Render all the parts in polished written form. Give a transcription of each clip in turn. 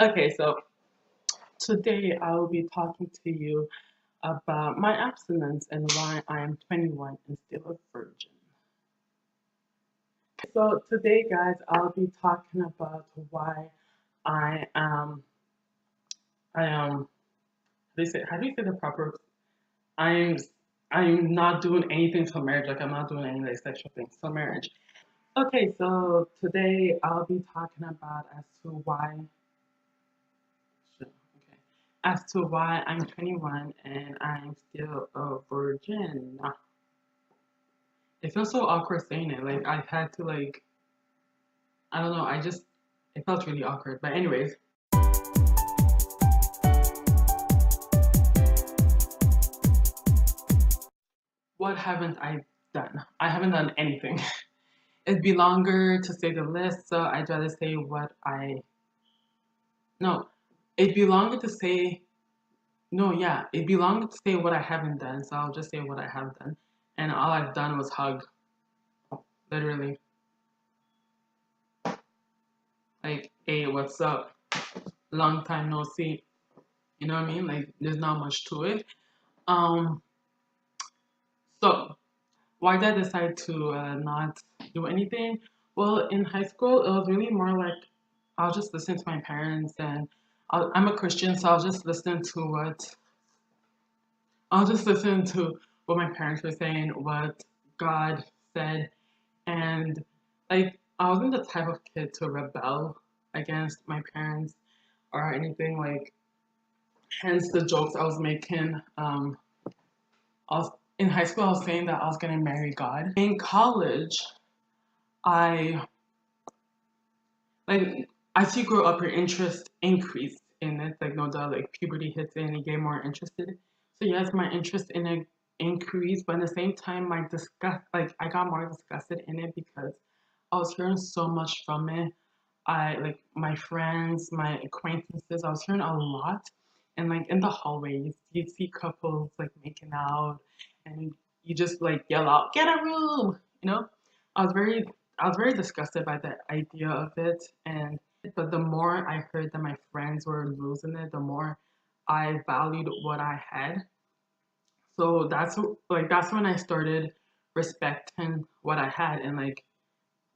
Okay, so today I will be talking to you about my abstinence and why I am 21 and still a virgin. So today, guys, I'll be talking about why I am I am how do you say the proper I'm I'm not doing anything till marriage, like I'm not doing any like sexual things till marriage. Okay, so today I'll be talking about okay, as to why I'm 21 and I'm still a virgin. It feels so awkward saying it. Like I had to I don't know. It felt really awkward. But anyways, what haven't I done? I haven't done anything. It'd be longer to say the list, so I'd rather say what I no. It'd be longer to say no. Yeah, it'd be longer to say what I haven't done. So I'll just say what I have done, and all I've done was hug, literally. Like, hey, what's up? Long time no see. You know what I mean? Like, there's not much to it. Um, so why did I decide to not do anything? Well, in high school, it was really more like I'll just listen to my parents, and I'm a Christian, so I'll just listen to what my parents were saying, what God said, and like I wasn't the type of kid to rebel against my parents or anything like. Hence the jokes I was making. I was in high school. I was saying that I was gonna marry God. In college, I like as you grow up, your interest increased in it. Like no doubt, like puberty hits in, you get more interested. So yes, my interest in it increased, but at the same time, my disgust, like I got more disgusted in it because I was hearing so much from it. I like my friends, my acquaintances. I was hearing a lot, and like in the hallway, you'd see couples like making out, and you just like yell out, "Get a room!" You know. I was very, I was very disgusted by the idea of it, and but the more I heard that my friends were losing it, the more I valued what I had. So that's when I started respecting what I had and like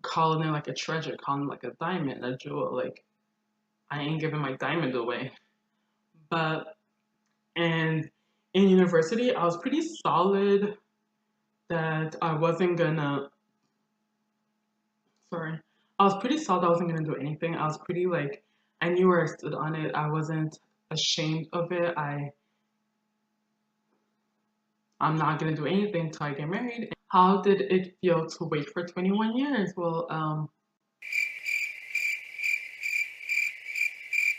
calling it like a treasure, calling it like a diamond, a jewel. Like I ain't giving my diamond away. But and in university, I was pretty solid that I wasn't gonna. Sorry, I was pretty solid I wasn't gonna do anything. I was pretty like I knew where I stood on it. I wasn't ashamed of it. I'm not gonna do anything until I get married. How did it feel to wait for 21 years? Well,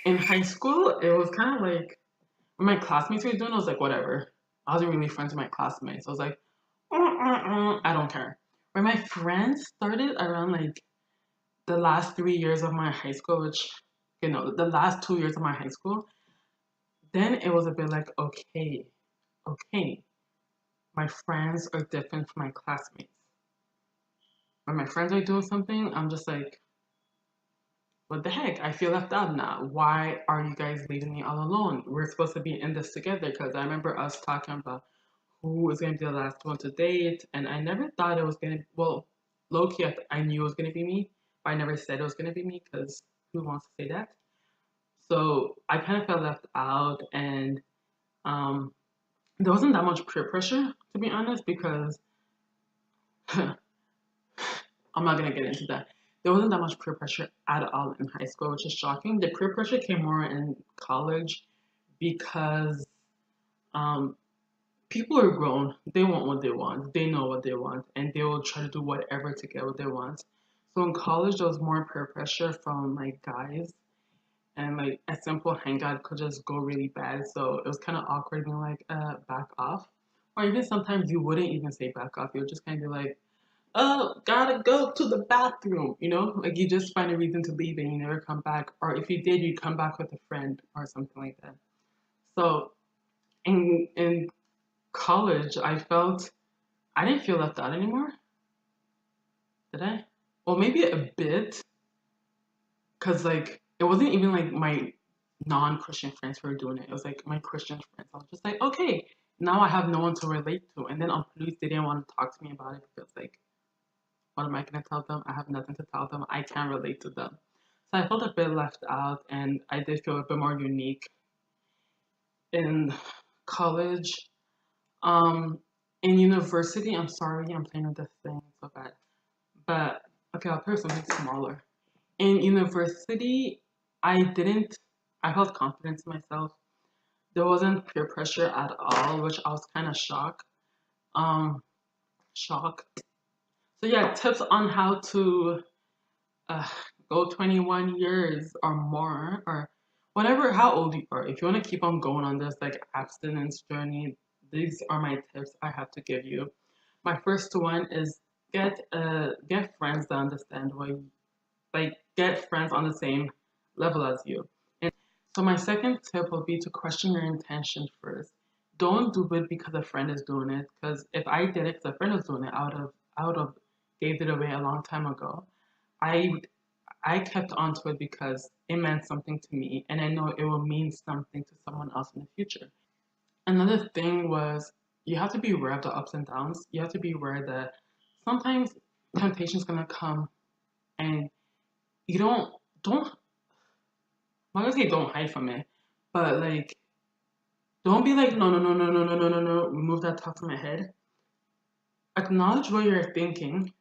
in high school, it was kind of like when my classmates were doing, I was like, whatever. I wasn't really friends with my classmates. I was like, I don't care. When my friends started around like the last 3 years of my high school, which, the last 2 years of my high school, then it was a bit like, okay, my friends are different from my classmates. When my friends are doing something, I'm just like, what the heck? I feel left out now. Why are you guys leaving me all alone? We're supposed to be in this together because I remember us talking about who was going to be the last one to date, and I never thought it was going to, well, low key, I knew it was going to be me, but I never said it was going to be me because who wants to say that? So I kind of felt left out, and um, there wasn't that much peer pressure, to be honest, because I'm not gonna get into that. There wasn't that much peer pressure at all in high school, which is shocking. The peer pressure came more in college because um, people are grown. They want what they want. They know what they want, and they will try to do whatever to get what they want. So in college, there was more peer pressure from like guys, and like a simple hangout could just go really bad. So it was kind of awkward being like, back off, or even sometimes you wouldn't even say back off. You would just kind of be like, oh, gotta go to the bathroom, Like you just find a reason to leave and you never come back. Or if you did, you come back with a friend or something like that. So in college, I didn't feel left out anymore. Did I? Well, maybe a bit, cause like it wasn't even like my non-Christian friends who were doing it. It was like my Christian friends. I was just like, okay, now I have no one to relate to. And then on police, they didn't want to talk to me about it because like, what am I gonna tell them? I have nothing to tell them. I can't relate to them. So I felt a bit left out, and I did feel a bit more unique in college. Um, in university, I'm sorry, I'm playing with this thing so bad. But okay, I'll put something smaller. In university, I didn't. I felt confidence in myself. There wasn't peer pressure at all, which I was kind of Um, shocked. So yeah, tips on how to uh, go 21 years or more, or whatever, how old you are. If you want to keep on going on this like abstinence journey, these are my tips I have to give you. My first one is get friends that understand what you, like get friends on the same level as you. And so my second tip will be to question your intention first. Don't do it because a friend is doing it. Because if I did it because a friend was doing it, I would have gave it away a long time ago. I I kept on to it because it meant something to me, and I know it will mean something to someone else in the future. Another thing was you have to be aware of the ups and downs. You have to be aware that sometimes temptation is gonna come, and you don't. I'm not gonna say don't hide from it, but like don't be like no no no no no no no no no. Remove that thought from my head. Acknowledge what you're thinking,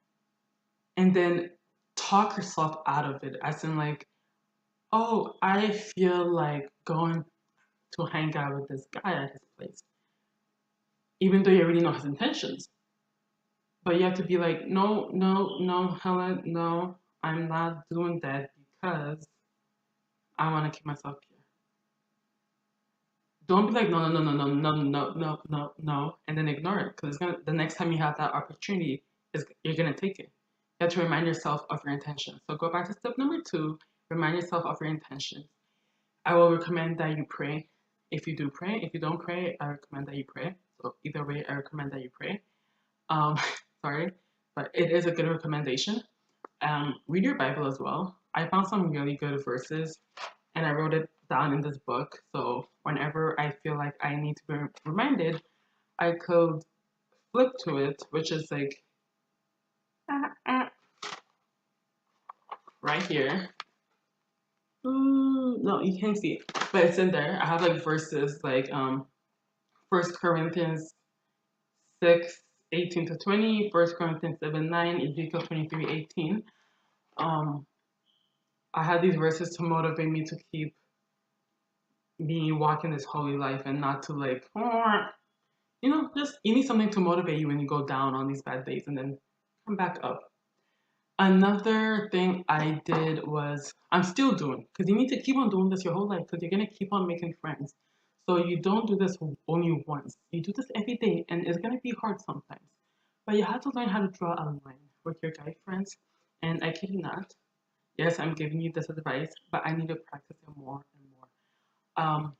and then talk yourself out of it. As in like, oh, I feel like going to hang out with this guy at his place, even though you already know his intentions. But you have to be like, no, no, no, Helen, no, I'm not doing that because I want to keep myself pure. Don't be like, no, no, no, no, no, no, no, no, no, no, and then ignore it because the next time you have that opportunity, is you're gonna take it. You have to remind yourself of your intention. So go back to step number two. Remind yourself of your intention. I will recommend that you pray. If you do pray, if you don't pray, I recommend that you pray. So either way, I recommend that you pray. Um, sorry, but it is a good recommendation. Read your Bible as well. I found some really good verses, and I wrote it down in this book. So whenever I feel like I need to be reminded, I could flip to it, which is like right here. No, you can't see it, but it's in there. I have like verses like First Corinthians 6:18 to 20, 1 Corinthians 7:9, Ezekiel 23:18. Um, I had these verses to motivate me to keep me walking this holy life and not to like, just you need something to motivate you when you go down on these bad days and then come back up. Another thing I did was I'm still doing because you need to keep on doing this your whole life because you're gonna keep on making friends. So you don't do this only once. You do this every day, and it's gonna be hard sometimes. But you have to learn how to draw a line with your guy friends. And I kid you not. Yes, I'm giving you this advice, but I need to practice it more and more.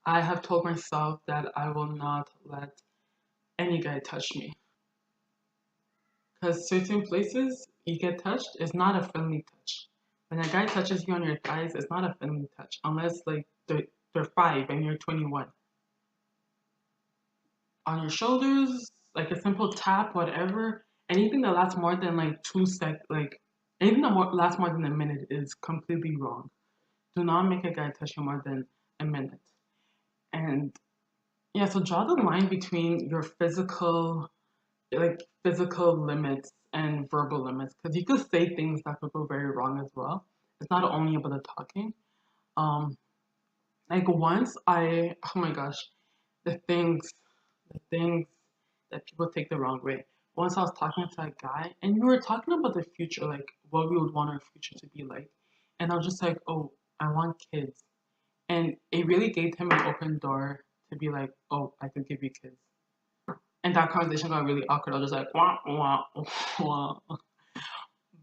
I have told myself that I will not let any guy touch me. Because certain places you get touched is not a friendly touch. When a guy touches you on your thighs, it's not a friendly touch unless like they're 5 and you're 21. On your shoulders, like a simple tap, whatever. Anything that lasts more than like 2 sec, like anything that lasts more than a minute is completely wrong. Do not make a guy touch you more than a minute. And yeah, so draw the line between your physical limits and verbal limits because you could say things that could go very wrong as well. It's not only about the talking. Um, like once oh my gosh, the things, the things that people take the wrong way. Once I was talking to a guy, and we were talking about the future, like what we would want our future to be like, and I was just like, oh, I want kids, and it really gave him an open door to be like, oh, I could give you kids. And that conversation got really awkward. I was just like, wah, wah, wah.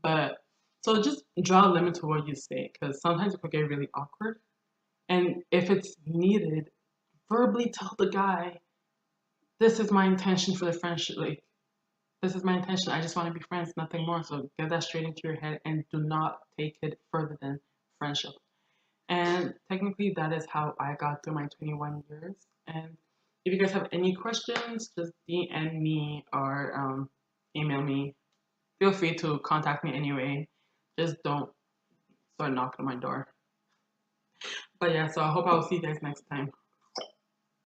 But so just draw a limit to what you say because sometimes it could get really awkward. And if it's needed, verbally tell the guy, this is my intention for the friendship. Like, this is my intention. I just want to be friends, nothing more. So get that straight into your head and do not take it further than friendship. And technically, that is how I got through my 21 years. And if you guys have any questions, just DM me or email me. Feel free to contact me anyway. Just don't start knocking on my door. But yeah, so I hope I will see you guys next time.